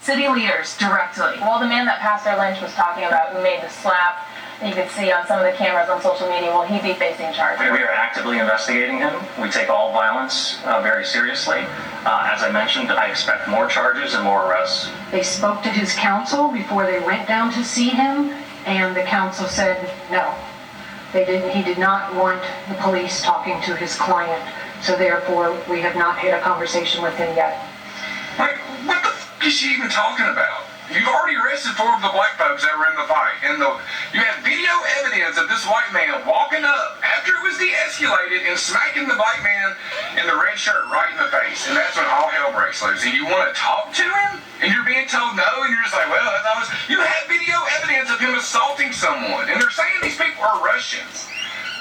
city leaders directly. Well, the man that Pastor Lynch was talking about, who made the slap, you could see on some of the cameras on social media, will he be facing charges? We are actively investigating him. We take all violence very seriously. As I mentioned, I expect more charges and more arrests. They spoke to his counsel before they went down to see him, and the counsel said no. He did not want the police talking to his client, so therefore we have not had a conversation with him yet. Like, what the f*** is she even talking about? You've already arrested 4 of the black folks that were in the fight, and you have video evidence of this white man walking up after it was de-escalated and smacking the black man in the red shirt right in the face, and that's when all hell breaks loose. And you want to talk to him, and you're being told no, and you're just like, well, that's always... You have video evidence of him assaulting someone, and they're saying these people are Russians.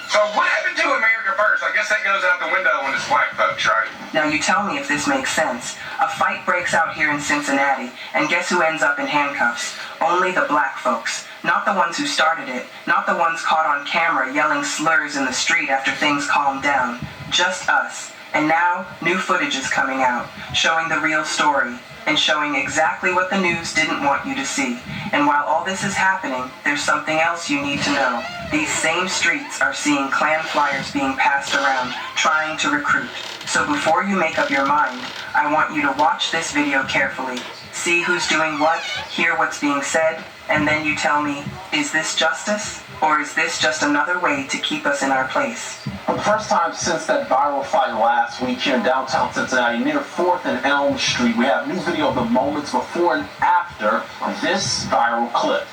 So what happened to America first? I guess that goes out the window when it's black folks, right? Now you tell me if this makes sense. A fight breaks out here in Cincinnati, and guess who ends up in handcuffs? Only the black folks. Not the ones who started it. Not the ones caught on camera yelling slurs in the street after things calmed down. Just us. And now, new footage is coming out, showing the real story, and showing exactly what the news didn't want you to see. And while all this is happening, there's something else you need to know. These same streets are seeing Klan flyers being passed around, trying to recruit. So before you make up your mind, I want you to watch this video carefully, see who's doing what, hear what's being said, and then you tell me, is this justice? Or is this just another way to keep us in our place? For the first time since that viral fight last week here in downtown Cincinnati, near 4th and Elm Street, we have new video of the moments before and after this viral clip.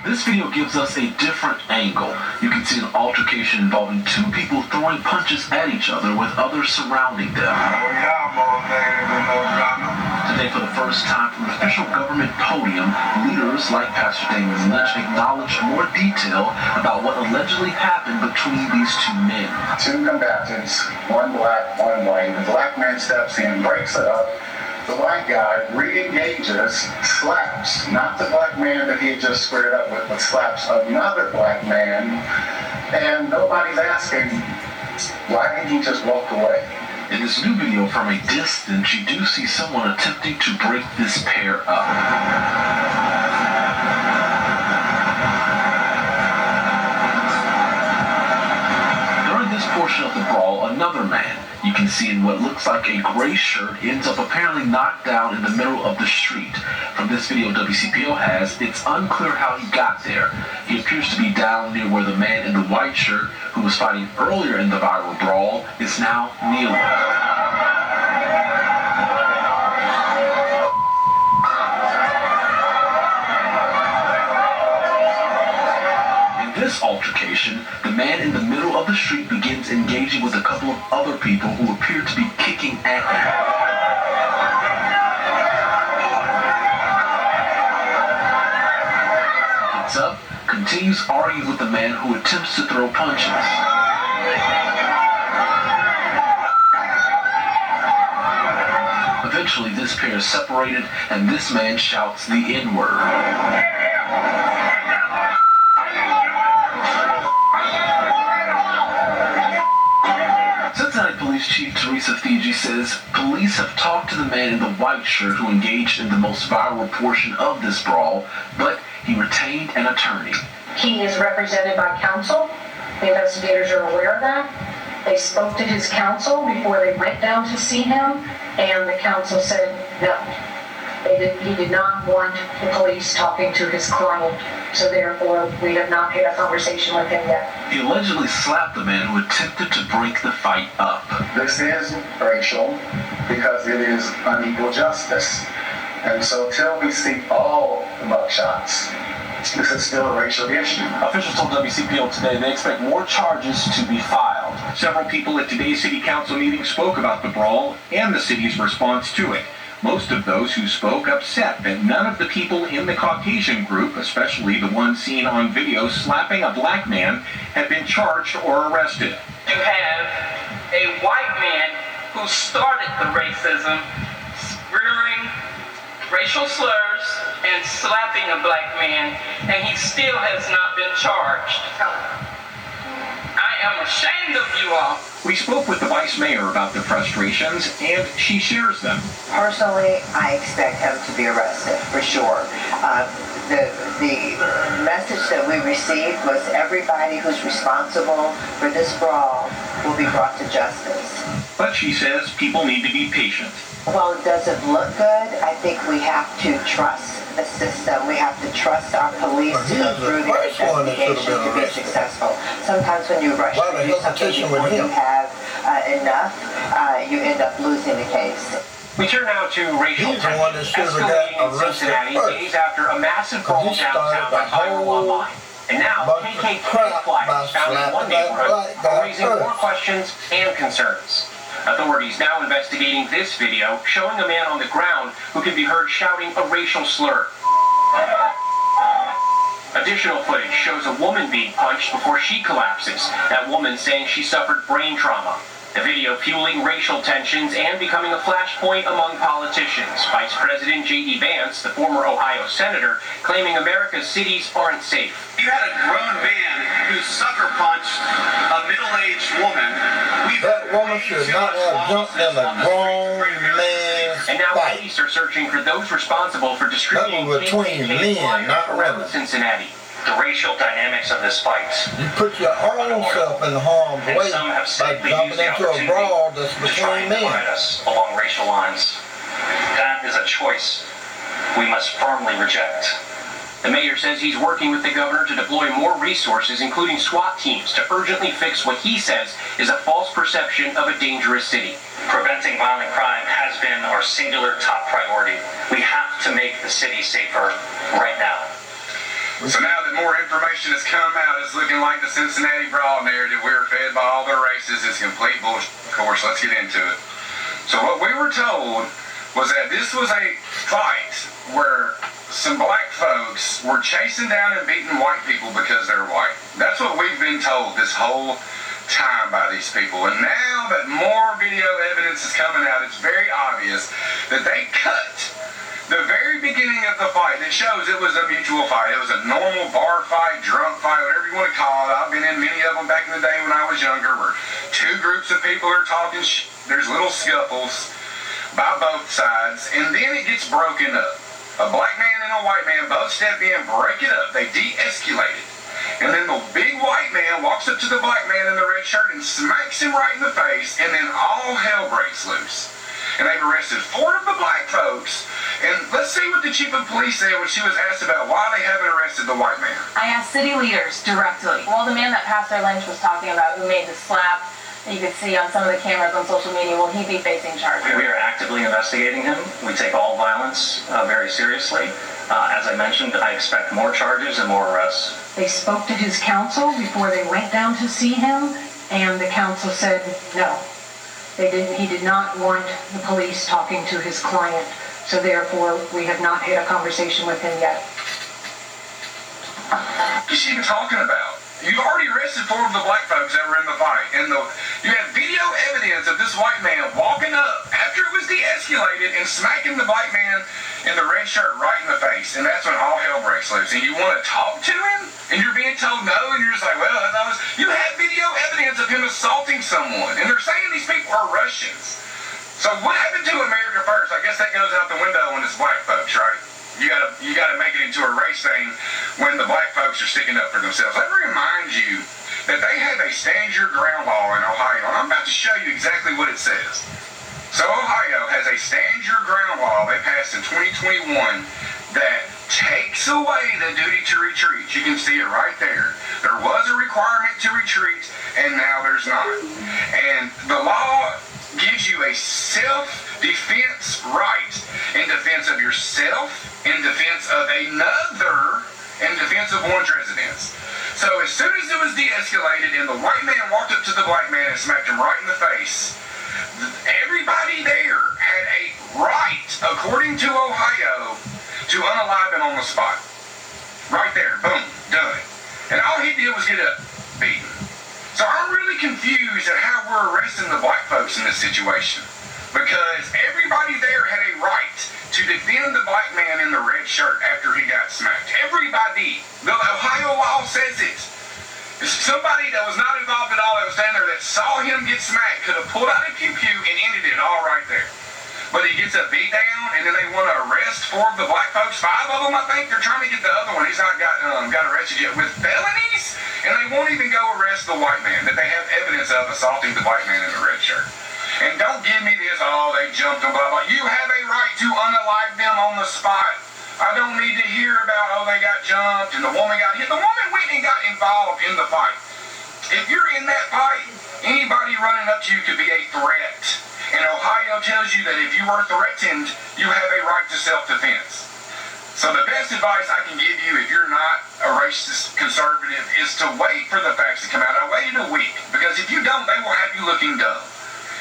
This video gives us a different angle. You can see an altercation involving 2 people throwing punches at each other with others surrounding them. Today, for the first time from an official government podium, leaders like Pastor Damon Lynch acknowledged more detail about what allegedly happened between these 2 men. 2 combatants, one black, one white. The black man steps in, breaks it up. The white guy re-engages, slaps, not the black man that he had just squared up with, but slaps another black man, and nobody's asking, why didn't he just walk away? In this new video from a distance, you do see someone attempting to break this pair up. During this portion of the brawl, another man, you can see in what looks like a gray shirt, ends up apparently knocked down in the middle of the street. From this video WCPO has, it's unclear how he got there. He appears to be down near where the man in the white shirt, who was fighting earlier in the viral brawl, is now kneeling. This altercation, the man in the middle of the street begins engaging with a couple of other people who appear to be kicking at him. Gets up, continues arguing with the man who attempts to throw punches. Eventually, this pair is separated, and this man shouts the N-word. Cincinnati Police Chief Teresa Fiji says police have talked to the man in the white shirt who engaged in the most viral portion of this brawl, but he retained an attorney. He is represented by counsel. The investigators are aware of that. They spoke to his counsel before they went down to see him, and the counsel said no. He did not want the police talking to his client, so therefore we have not had a conversation with him yet. He allegedly slapped the man who attempted to break the fight up. This is racial because it is unequal justice. And so till we see all the mugshots, this is still a racial issue. Officials told WCPO today they expect more charges to be filed. Several people at today's city council meeting spoke about the brawl and the city's response to it. Most of those who spoke upset that none of the people in the Caucasian group, especially the one seen on video slapping a black man, had been charged or arrested. You have a white man who started the racism, rearing racial slurs and slapping a black man, and he still has not been charged. I am ashamed of you all. We spoke with the vice mayor about the frustrations, and she shares them. Personally, I expect him to be arrested, for sure. The message that we received was everybody who's responsible for this brawl will be brought to justice. But she says people need to be patient. While it doesn't look good, I think we have to trust the system. We have to trust our police to go through the investigation to be successful. Sometimes when you rush to do something before you have enough, you end up losing the case. We turn now to racial tensions escalating in Cincinnati days after a massive brawl downtown by viral online. And now, KKK flags found in one neighborhood are raising more questions and concerns. Authorities now investigating this video showing a man on the ground who can be heard shouting a racial slur. Additional footage shows a woman being punched before she collapses, that woman saying she suffered brain trauma. The video fueling racial tensions and becoming a flashpoint among politicians. Vice President J.D. Vance, the former Ohio senator, claiming America's cities aren't safe. You had a grown man who sucker punched a middle-aged woman. That woman should not have jumped in a grown man's And now fight. police are searching for those responsible for distributing That was between KKK men, flyers not around women. Cincinnati. The racial dynamics of this fight. You put your own self in harm's way by jumping into a brawl that's between men. Us along racial lines. That is a choice we must firmly reject. The mayor says he's working with the governor to deploy more resources, including SWAT teams, to urgently fix what he says is a false perception of a dangerous city. Preventing violent crime has been our singular top priority. We have to make the city safer right now. So now that more information has come out, it's looking like the Cincinnati brawl narrative we were fed by all the races is complete bullshit. Of course, let's get into it. So what we were told was that this was a fight where some black folks were chasing down and beating white people because they're white. That's what we've been told this whole time by these people. And now that more video evidence is coming out, it's very obvious that they cut the very beginning of the fight. It shows it was a mutual fight. It was a normal bar fight, drunk fight, whatever you want to call it. I've been in many of them back in the day when I was younger, where two groups of people are talking there's little scuffles by both sides, and then it gets broken up. A black man and a white man both step in, break it up. They de-escalate it. And then the big white man walks up to the black man in the red shirt and smacks him right in the face, and then all hell breaks loose. And they've arrested 4 of the black folks. And let's see what the chief of police said when she was asked about why they haven't arrested the white man. I asked city leaders directly. Well, the man that Pastor Lynch was talking about who made the slap, that you could see on some of the cameras on social media, will he be facing charges? We are actively investigating him. We take all violence very seriously. As I mentioned, I expect more charges and more arrests. They spoke to his counsel before they went down to see him, and the counsel said no. He did not want the police talking to his client, so therefore we have not had a conversation with him yet. What is she even talking about? You've already arrested 4 of the black folks that were in the fight, and you have video evidence of this white man walking up after it was de-escalated and smacking the black man in the red shirt right in the face, and that's when all hell breaks loose. And you want to talk to him, and you're being told no, and you're just like, well, you have video evidence of him assaulting someone, and they're saying these people are Russians. So what happened to America first? I guess that goes out the window when it's black folks, right? You gotta make it into a race thing when the black folks are sticking up for themselves. Let me remind you that they have a stand your ground law in Ohio, and I'm about to show you exactly what it says. So Ohio has a stand your ground law they passed in 2021 that takes away the duty to retreat. You can see it right there. There was a requirement to retreat, and now there's not. And the law gives you a self-defense right in defense of yourself, in defense of another, in defense of one's residence. So as soon as it was de-escalated and the white man walked up to the black man and smacked him right in the face, everybody there had a right, according to Ohio, to unalive him on the spot. Right there, boom, done. And all he did was get up, beaten. So I'm really confused at how we're arresting the black folks in this situation, because everybody there had a right to defend the black man in the red shirt after he got smacked. Everybody. The Ohio law says it. Somebody that was not involved at all, that was standing there, that saw him get smacked, could have pulled out a pew-pew and ended it all right there. But he gets a beat down, and then they want to arrest 4 of the black folks. 5 of them, I think. They're trying to get the other one. He's not got arrested yet with felonies, and they won't even go arrest the white man that they have evidence of assaulting the white man in the red shirt. And don't give me this, oh, they jumped and blah, blah. You have a right to unalive them on the spot. I don't need to hear about, oh, they got jumped and the woman got hit. The woman went and got involved in the fight. If you're in that fight, anybody running up to you could be a threat. And Ohio tells you that if you are threatened, you have a right to self-defense. So the best advice I can give you, if you're not a racist conservative, is to wait for the facts to come out. I waited a week, because if you don't, they will have you looking dumb.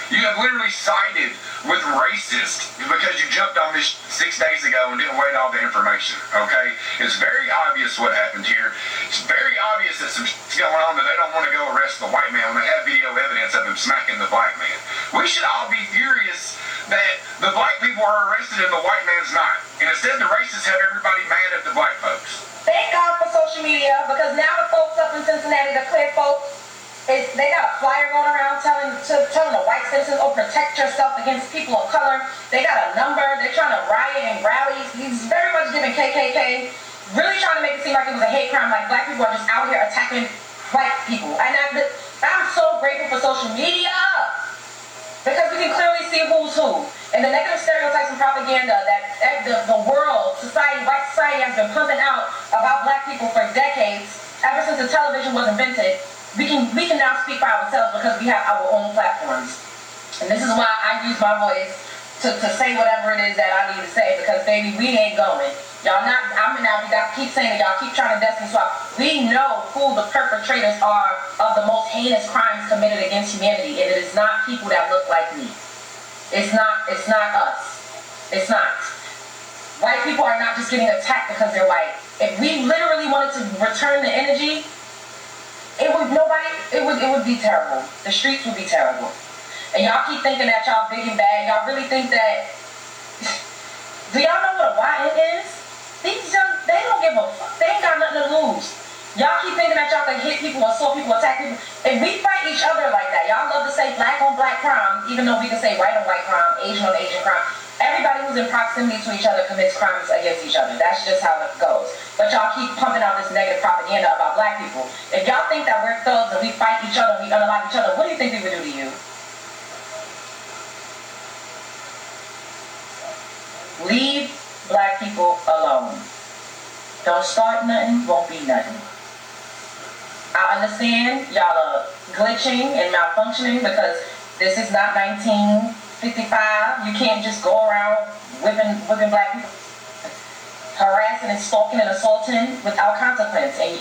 You have literally sided with racist because you jumped on this 6 days ago and didn't wait all the information, okay? It's very obvious what happened here. It's very obvious that some shit's going on, that they don't want to go arrest the white man when they have video evidence of him smacking the black man. We should all be furious that the black people are arrested and the white man's not. And instead, the racists have everybody mad at the black folks. Thank God for social media, because now the folks up in Cincinnati, the clear folks, they got a flyer going around telling the white citizens, oh, protect yourself against people of color. They got a number. They're trying to riot and rally. He's very much giving KKK, really trying to make it seem like it was a hate crime, like black people are just out here attacking white people. And I'm so grateful for social media, because we can clearly see who's who. And the negative stereotypes and propaganda that the world, society, white society has been pumping out about black people for decades, ever since the television was invented. We can now speak for ourselves because we have our own platforms. And this is why I use my voice to say whatever it is that I need to say, because baby, we ain't going. Y'all not, we got to keep saying it, y'all keep trying to destiny swap. We know who the perpetrators are of the most heinous crimes committed against humanity, and it is not people that look like me. It's not us. It's not. White people are not just getting attacked because they're white. If we literally wanted to return the energy, it would be terrible. The streets would be terrible. And y'all keep thinking that y'all big and bad. Y'all really think that... Do y'all know what a YN is? These young, they don't give a fuck. They ain't got nothing to lose. Y'all keep thinking that y'all can hit people, assault people, attack people. If we fight each other like that, y'all love to say black on black crime, even though we can say white on white crime, Asian on Asian crime. Everybody who's in proximity to each other commits crimes against each other. That's just how it goes. But y'all keep pumping out this negative propaganda about black people. If y'all think that we're thugs and we fight each other and we unalive each other, what do you think we would do to you? Leave black people alone. Don't start nothing, won't be nothing. I understand y'all are glitching and malfunctioning because this is not 1955. You can't just go around whipping black people, harassing and stalking and assaulting without consequence. And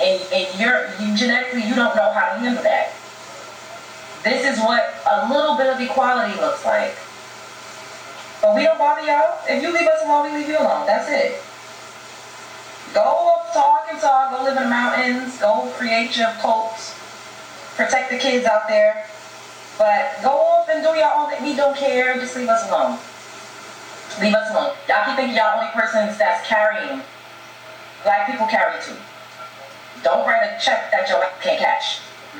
you genetically, you don't know how to handle that. This is what a little bit of equality looks like. But we don't bother y'all. If you leave us alone, we leave you alone. That's it. Go up to Arkansas, go live in the mountains, go create your cults, protect the kids out there. But go off and do your own thing. We don't care. Just leave us alone. Leave us alone. Y'all keep thinking y'all only persons that's carrying. Black people carry too. Don't write a check that your wife can't cash.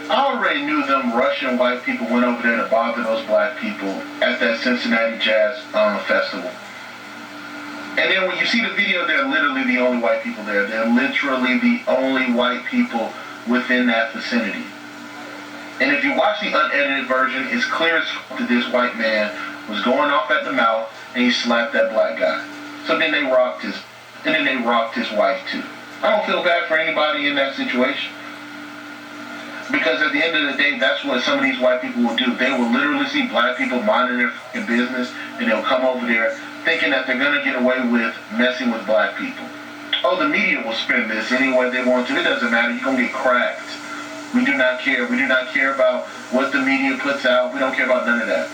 I already knew them Russian white people went over there to bother those black people at that Cincinnati Jazz Festival. And then when you see the video, they're literally the only white people there. They're literally the only white people within that vicinity. And if you watch the unedited version, it's clear as that this white man was going off at the mouth and he slapped that black guy. So then they rocked his wife too. I don't feel bad for anybody in that situation. Because at the end of the day, that's what some of these white people will do. They will literally see black people minding their fucking business, and they'll come over there thinking that they're going to get away with messing with black people. Oh, the media will spin this any way they want to. It doesn't matter. You're going to get cracked. We do not care. We do not care about what the media puts out. We don't care about none of that.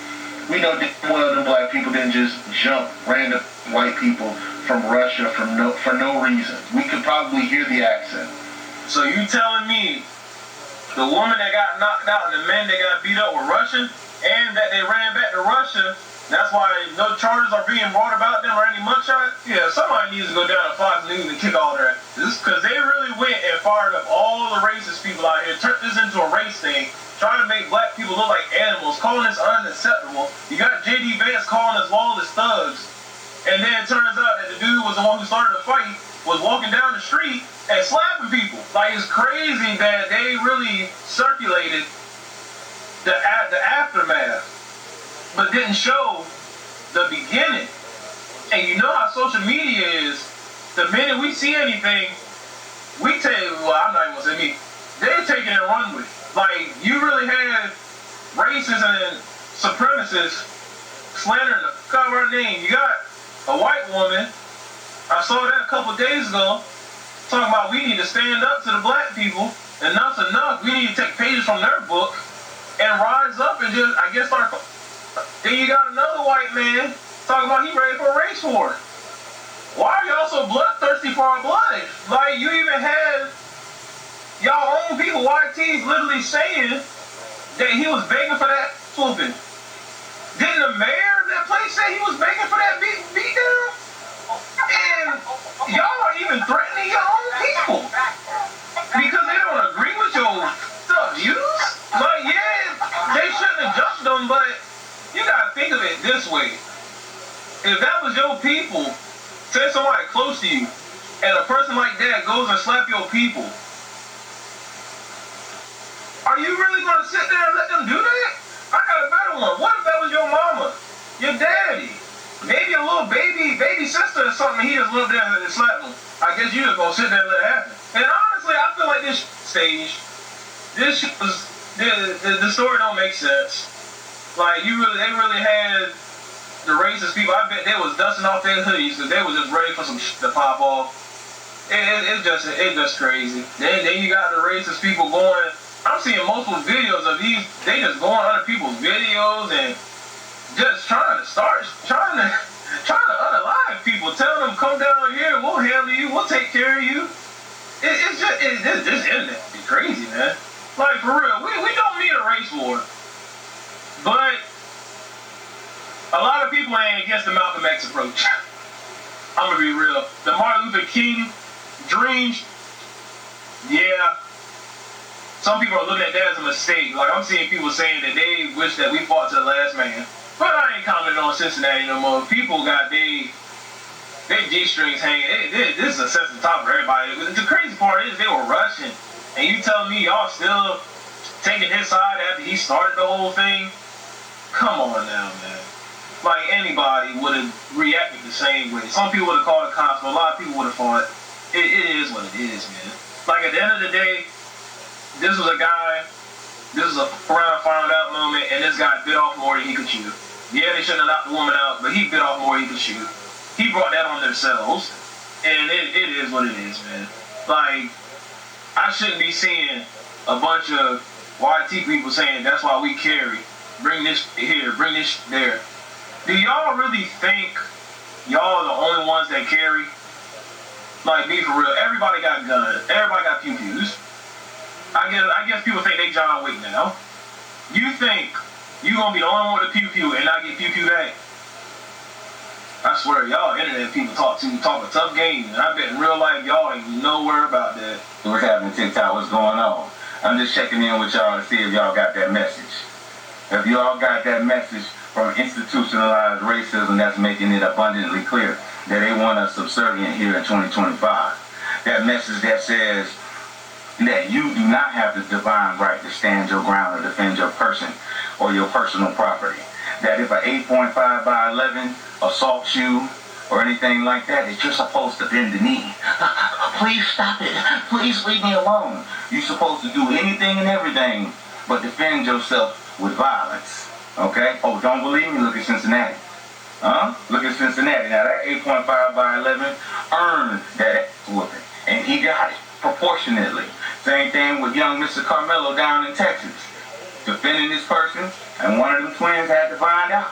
We know damn well them black people didn't just jump random white people from Russia for no reason. We could probably hear the accent. So you telling me the woman that got knocked out and the men that got beat up were Russian, and that they ran back to Russia, that's why no charges are being brought about them or any mugshot? Yeah, somebody needs to go down to Fox News and kick all that. This because they really went and fired up all the racist people out here, turned this into a race thing, trying to make black people look like animals, calling this unacceptable. You got J.D. Vance calling us lawless thugs, and then it turns out that the dude was the one who started the fight, was walking down the street and slapping people. Like, it's crazy that they really circulated the aftermath, but didn't show the beginning. And you know how social media is. The minute we see anything, we take, well, I'm not even gonna say me, they're taking it and run with it. Like, you really had racists and supremacists slandering the cover of our name. You got a white woman, I saw that a couple days ago, talking about we need to stand up to the black people. Enough's enough. We need to take pages from their book and rise up and just, I guess, start. Then you got another white man talking about he ready for a race war. Why are y'all so bloodthirsty for our blood? Like, you even had y'all own people, YTs, literally saying that he was begging for that swooping. Didn't the mayor of that place say he was begging for that beat down? And y'all are even threatening your own people because they don't agree with your views? Like, yeah, they shouldn't have jumped them, but you gotta think of it this way. If that was your people, say somebody close to you, and a person like that goes and slap your people, are you really gonna sit there and let them do that? I got a better one. What if that was your mama, your daddy, maybe a little baby sister or something, he just looked there and slapped him? I guess you just gonna sit there and let it happen. And honestly, I feel like this stage, this was, the story don't make sense. Like, they really had the racist people. I bet they was dusting off their hoodies because they was just ready for some shit to pop off. It's just crazy. Then you got the racist people going. I'm seeing multiple videos of these. They just going under people's videos and just trying to unalive people, telling them come down here, we'll handle you, we'll take care of you. This internet be crazy, man. Like, for real, we don't need a race war, but a lot of people ain't against the Malcolm X approach. I'm gonna be real. The Martin Luther King dreams, yeah. Some people are looking at that as a mistake. Like, I'm seeing people saying that they wish that we fought to the last man. But I ain't commenting on Cincinnati no more. People got their G-strings hanging. This is a sensitive topic for everybody. The crazy part is they were rushing. And you telling me y'all still taking his side after he started the whole thing? Come on now, man. Like, anybody would have reacted the same way. Some people would have called the cops, but a lot of people would have fought. It is what it is, man. Like, at the end of the day, this was a guy, this is a around found out moment, and this guy bit off more than he could chew. Yeah, they shouldn't have knocked the woman out, but he bit off more than he could chew. He brought that on themselves, and it is what it is, man. Like, I shouldn't be seeing a bunch of YT people saying that's why we carry. Bring this here, bring this there. Do y'all really think y'all are the only ones that carry? Like, be for real. Everybody got guns. Everybody got pew-pews. I guess people think they John Wick now. You think you gonna be the only one with a pew-pew and not get pew-pew back? I swear, y'all internet people talk a tough game, and I bet in real life y'all ain't nowhere about that. What's happening, TikTok? What's going on? I'm just checking in with y'all to see if y'all got that message. If y'all got that message from institutionalized racism that's making it abundantly clear that they want us subservient here in 2025. That message that says that you do not have the divine right to stand your ground or defend your person or your personal property. That if an 8.5 by 11 assaults you or anything like that, that you're supposed to bend the knee. Please stop it. Please leave me alone. You're supposed to do anything and everything but defend yourself with violence. Okay? Oh, don't believe me? Look at Cincinnati. Look at Cincinnati. Now, that 8.5 by 11 earned that whooping. And he got it proportionately. Same thing with young Mr. Carmelo down in Texas. Defending this person, and one of them twins had to find out.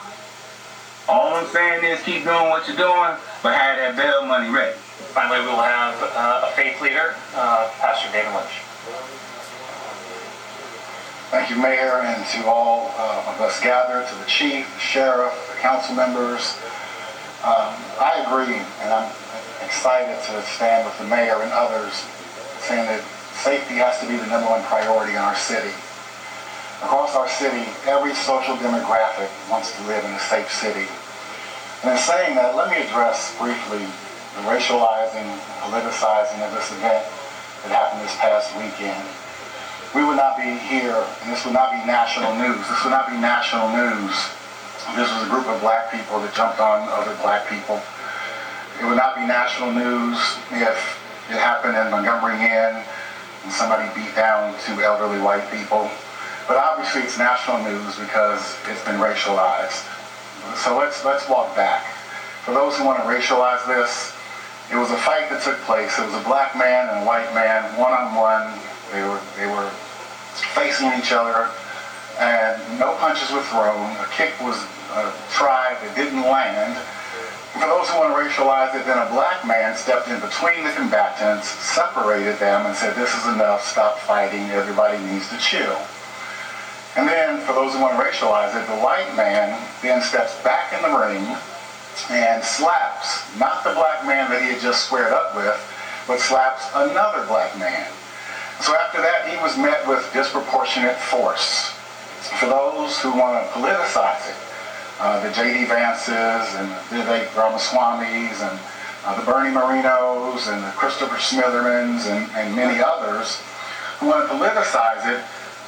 All I'm saying is keep doing what you're doing, but have that bail money ready. Finally, we will have a faith leader, Pastor David Lynch. Thank you, Mayor, and to all of us gathered, to the chief, the sheriff, the council members. I agree, and excited to stand with the mayor and others saying that safety has to be the #1 priority in our city. Across our city, every social demographic wants to live in a safe city. And in saying that, let me address briefly the racializing, politicizing of this event that happened this past weekend. We would not be here, and this would not be national news. This would not be national news. This was a group of black people that jumped on other black people. It would not be national news if it happened in Montgomery Inn and somebody beat down 2 elderly white people. But obviously it's national news because it's been racialized. So let's walk back. For those who want to racialize this, it was a fight that took place. It was a black man and a white man, one-on-one. They were facing each other, and no punches were thrown. A kick was tried that didn't land. For those who want to racialize it, then a black man stepped in between the combatants, separated them, and said, "This is enough, stop fighting, everybody needs to chill." And then, for those who want to racialize it, the white man then steps back in the ring and slaps, not the black man that he had just squared up with, but slaps another black man. So after that, he was met with disproportionate force. For those who want to politicize it, the J.D. Vances and the Vivek Ramaswamis and the Bernie Marinos and the Christopher Smithermans and many others who want to politicize it,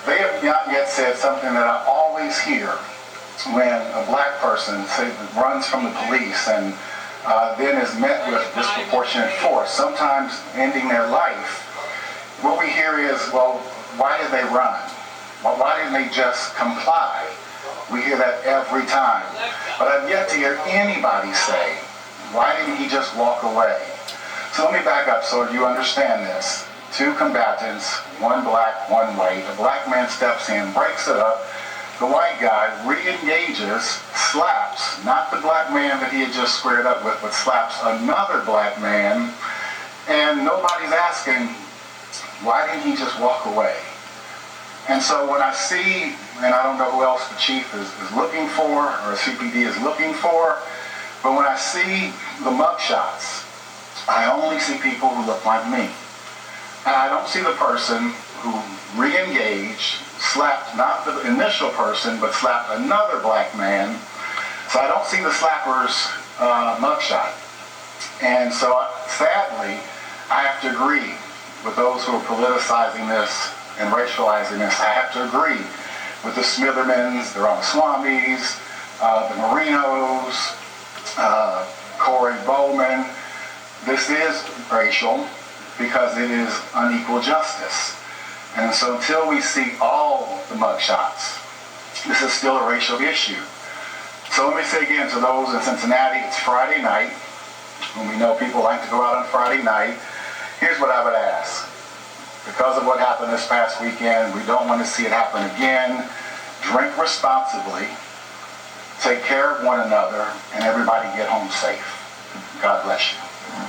they have not yet said something that I always hear when a black person runs from the police and then is met with disproportionate force, sometimes ending their life. What we hear is, well, why did they run? Well, why didn't they just comply? We hear that every time. But I've yet to hear anybody say, why didn't he just walk away? So let me back up so you understand this. 2 combatants, 1 black, 1 white. A black man steps in, breaks it up. The white guy re-engages, slaps, not the black man that he had just squared up with, but slaps another black man. And nobody's asking, why didn't he just walk away? And so when I see, and I don't know who else the chief is looking for, or CPD is looking for, but when I see the mugshots, I only see people who look like me. And I don't see the person who re-engaged, slapped not the initial person, but slapped another black man. So I don't see the slapper's mugshot. And so sadly, I have to agree with those who are politicizing this and racializing this. I have to agree with the Smithermans, the Ramaswamis, the Marinos, Corey Bowman. This is racial because it is unequal justice. And so until we see all the mugshots, this is still a racial issue. So let me say again to those in Cincinnati, it's Friday night, and we know people like to go out on Friday night. Here's what I would ask. Because of what happened this past weekend, we don't want to see it happen again. Drink responsibly, take care of one another, and everybody get home safe. God bless you.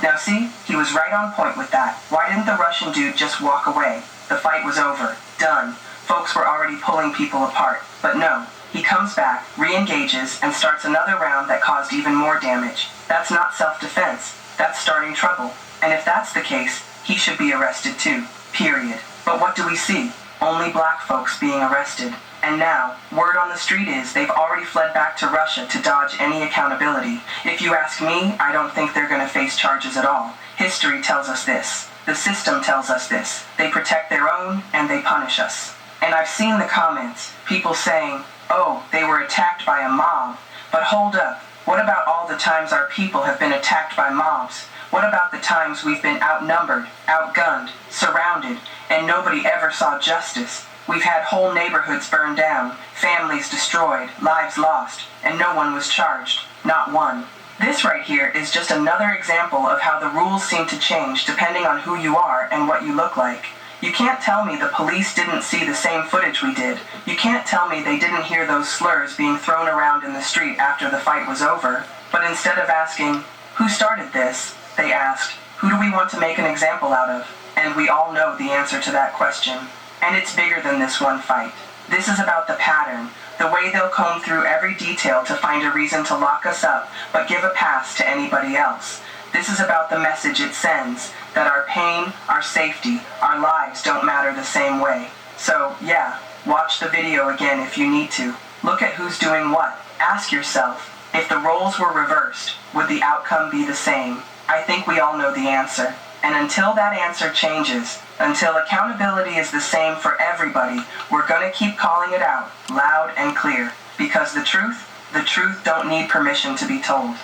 Now see, he was right on point with that. Why didn't the Russian dude just walk away? The fight was over. Done. Folks were already pulling people apart. But no, he comes back, re-engages, and starts another round that caused even more damage. That's not self-defense. That's starting trouble. And if that's the case, he should be arrested too. Period. But what do we see? Only black folks being arrested. And now, word on the street is they've already fled back to Russia to dodge any accountability. If you ask me, I don't think they're going to face charges at all. History tells us this. The system tells us this. They protect their own, and they punish us. And I've seen the comments, people saying, oh, they were attacked by a mob. But hold up, what about all the times our people have been attacked by mobs? What about the times we've been outnumbered, outgunned, surrounded, and nobody ever saw justice? We've had whole neighborhoods burned down, families destroyed, lives lost, and no one was charged. Not one. This right here is just another example of how the rules seem to change depending on who you are and what you look like. You can't tell me the police didn't see the same footage we did. You can't tell me they didn't hear those slurs being thrown around in the street after the fight was over. But instead of asking, who started this, they asked, who do we want to make an example out of? And we all know the answer to that question. And it's bigger than this one fight. This is about the pattern, the way they'll comb through every detail to find a reason to lock us up, but give a pass to anybody else. This is about the message it sends, that our pain, our safety, our lives don't matter the same way. So, yeah, watch the video again if you need to. Look at who's doing what. Ask yourself, if the roles were reversed, would the outcome be the same? I think we all know the answer. And until that answer changes, until accountability is the same for everybody, we're gonna keep calling it out, loud and clear. Because the truth don't need permission to be told.